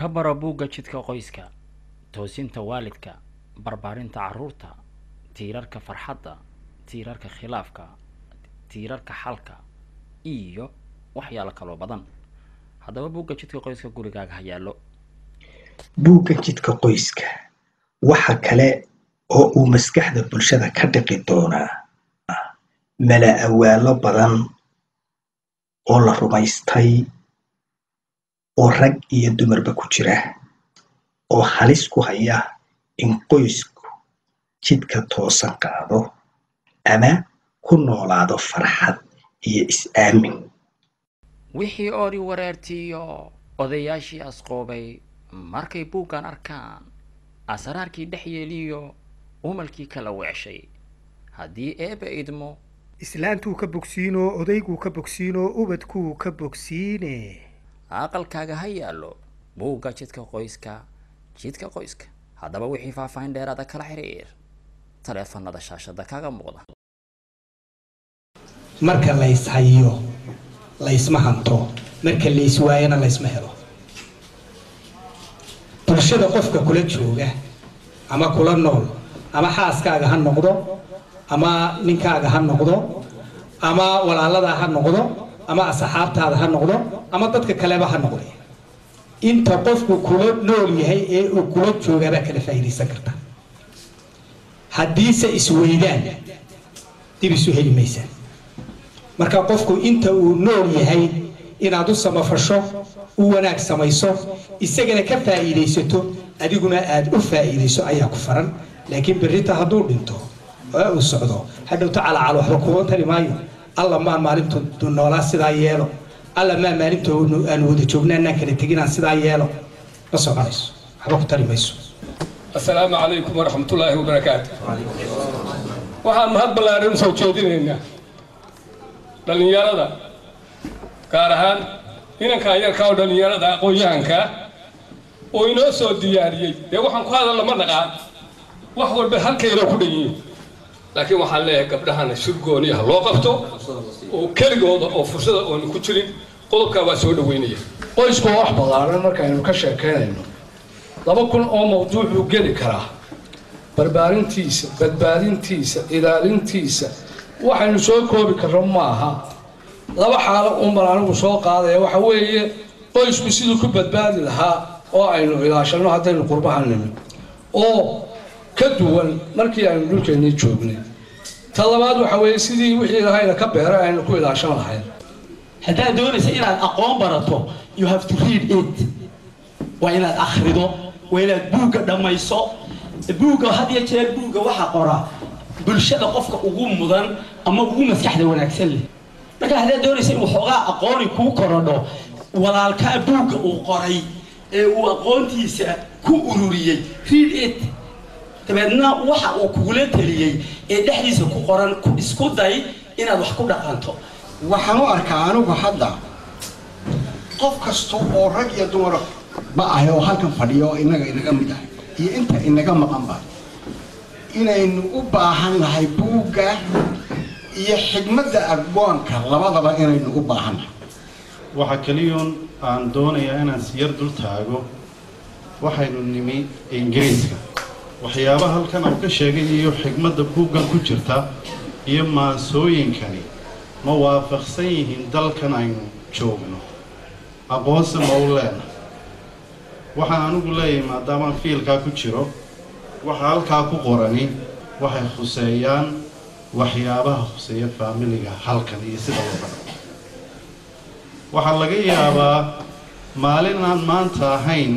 كبر بوغا جدك qoyska toosinta waalidka barbaarinta caruurta tiirarka farxadda tiirarka khilaafka tiirarka xalka iyo waxyaalo kale badan hadaba buugga jidka qoyska gurigaaga ha yaalo buugga jidka qoyska waxa kale oo uu maskaxda bulshada ka dhiqi doonaa mala awaalo badan oo la rumaystay oo rag iyo dumarba ku jira oo halis ku haya in qoysku jidka toosan qaado ama ku noolaado farxad iyo is-aamin wixii oori wareertiyo odayaashii asqoobay markay buuggan arkaan asraarkii dhex yeeliyo umalkii kala weeshay haddii eeba idmo islaantuu ka bogsiino odayguu ka bogsiino ubadkuu ka bogsiine aqalkaaga ha yaalo buugga jidka qoyska haddaba wixii faahfaahin dheeraada kala xiriir taleefanada shaashada kaga muuqda marka la ishayo la isma hanto marka la iswaayana la isma helo bulshada qofka kula jooga ama kula nool ama xaaskaaga ha noqdo ama ninkaaga ha noqdo ama walaalada ha noqdo ama asxaabtaada ha noqdo ama dadka kaleba ha noqdo inta qofku kula nool yahay ee uu kula jooga ba kala faa'iideysan karta haddii se isweydaan dib isu heli maysan marka qofku inta uu nool yahay inaad u samafasho u wanaag samayso isagana ka faa'iideysato adiguna aad u faa'iideyso ayaa ku faran laakiin berrita hadduu dhinto oo uu socdo hadhowta calacal waxba kuwan tari maayo alla maa maalintu noolaa sidaa yeelo alla maa maalintu aan wada joognaanaan kala teginaan sidaa yeelo ma soconayso waxba ku tari mayso السلام عليكم ورحمة الله وبركاته. waxaan mahad ballaaran soo jeedinaynaa dhalinyarada gaar ahaan inanka yarka oo dhalinyarada aqoonyahanka oo inoo soo diyaariyay dee waxaan ku hadal lama naqaan wax walba halkeeda ku dhayiin laakiin waxaan leeyahay gabdhahana shirgooni ah loo qabto oo keligooda oo fursada oon ku jirin qodobka waa soo dhaweynaya qoysku wax ballaaran markaaynu ka sheekeynayno 2,000 oo mawduuc uu geli karaa barbaarintiisa badbaadintiisa ilaalintiisa waxaynu soo koobi karno maaha laba xaalo baan anigu soo qaadaya waxa weeye qoysku siduu ku badbaadi lahaa oo aynu ilaashano haddaynu qurbaha nimi oo ka duwan markii aynu dhulkeennii joognay ta labaad waxa weeye sidii wixii ilahayna ka beeray aynu ku ilaashan lahayn haddaad doonaysa inaad aqoon barato you have to read it waa inaad akhrido waa inaad buugga dhammayso buugga had iyo jeer buugga waxa qora bulshada qofka ugu mudan ama ugu maskaxda wanaagsan leh marka haddaad doonaysa in waxoogaa aqooni kuu korodho walaalkaa buugga uu qoray ee uu aqoontiisa ku ururiyey read it dabeedna waxa uu kugula taliyey ee dhexdiisa ku qoran isku day inaad wax ku dhaqanto waxaan u arkaa anigu hadda qof kasta oo rag iyo dumar ma ahay oo halkan fadhiyo inaga mid ah iyo inta inaga maqan baa inaynu u baahan nahay buugga iyo xigmadda aqoonka labadaba inaynu u baahan nahay waxa kaliyoon aan doonayaa inaan siyar dul taago waxaynu nimi ingiriiska waxyaabaha halkan aan ka sheegay iyo xigmadda buuggan ku jirta iyo maansooyinkani ma waafaqsan yihiin dalkan aynu joogno aqoonsi ma u leenahay waxaan anigu leeyahay maadaamaan fiilkaa ku jiro waxa halkaa ku qorani waxay khuseeyaan waxyaabaha khuseeya faamiliga halkan iyo sida loo dhaqmo waxaa laga yaabaa maalin aan maanta ahayn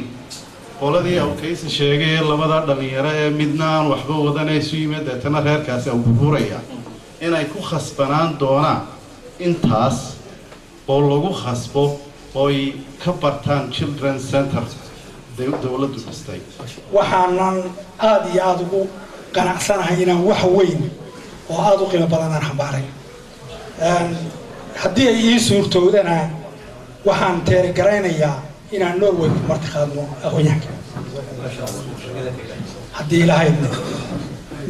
qoladii awkaysi sheegay labada dhalinyaro ee midna aan waxba wadanaysu yimid deetana reerkaasi au burburaya inay ku khasbanaan doonaan intaas oo lagu khasbo oo ay ka bartaan children center dawladdu dhistay waxaanan aada iyo aada ugu qanacsanahay inaan wax weyn oo aada u qiimo badan aan xambaaray haddii ay ii suurtoodana waxaan teerigaraynayaa inaan norway ku martiqaadno aqoonyahanka haddii ilahayd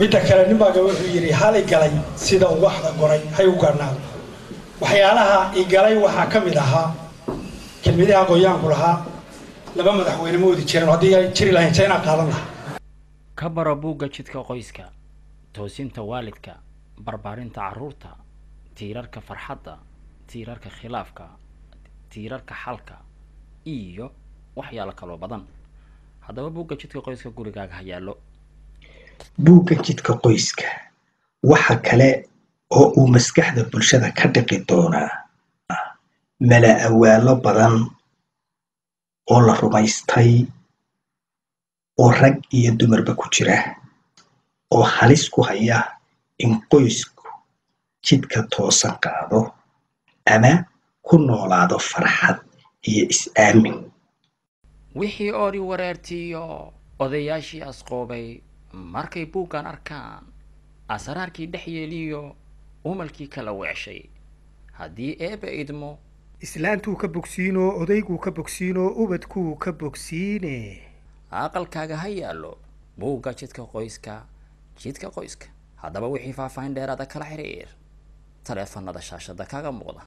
midda kale ninbaaga wuxuu yidhi hal igalay sida uu waxda goray hay u gaadhnaado waxyaalaha igalay waxaa ka mid ahaa kelmadaha aqoonyahanku lahaa laba madaxweyne ma wadi jireen haddii ay jiri lahayn China qaadan lahaa ka baro buugga jidka qoyska toosinta waalidka barbaarinta carruurta tiirarka farxadda tiirarka khilaafka tiirarka xalka iyo waxyaalo kaloo badan haddaba buugga jidka qoyska gurigaaga ha yaallo buugga jidka qoyska waxa kale oo uu maskaxda bulshada ka dhiqi doonaa mala awaalo badan oo la rumaystay oo rag iyo dumarba ku jira oo halis ku haya in qoysku jidka toosan qaado ama ku noolaado farxad iyo is-aamin wixii oori wareertiyo odayaashii asqoobay markay buuggan arkaan asraarkii dhex yeeliyo umalkii kala weeshay haddii eeba idmo islaantuu ka bogsiinoo odayguu ka bogsiinoo ubadkuu ka bogsiine aqalkaaga ha yaallo buugga jidka qoyska haddaba wixii faahfaahin dheeraada kala xiriir taleefanada shaashada kaaga muuqda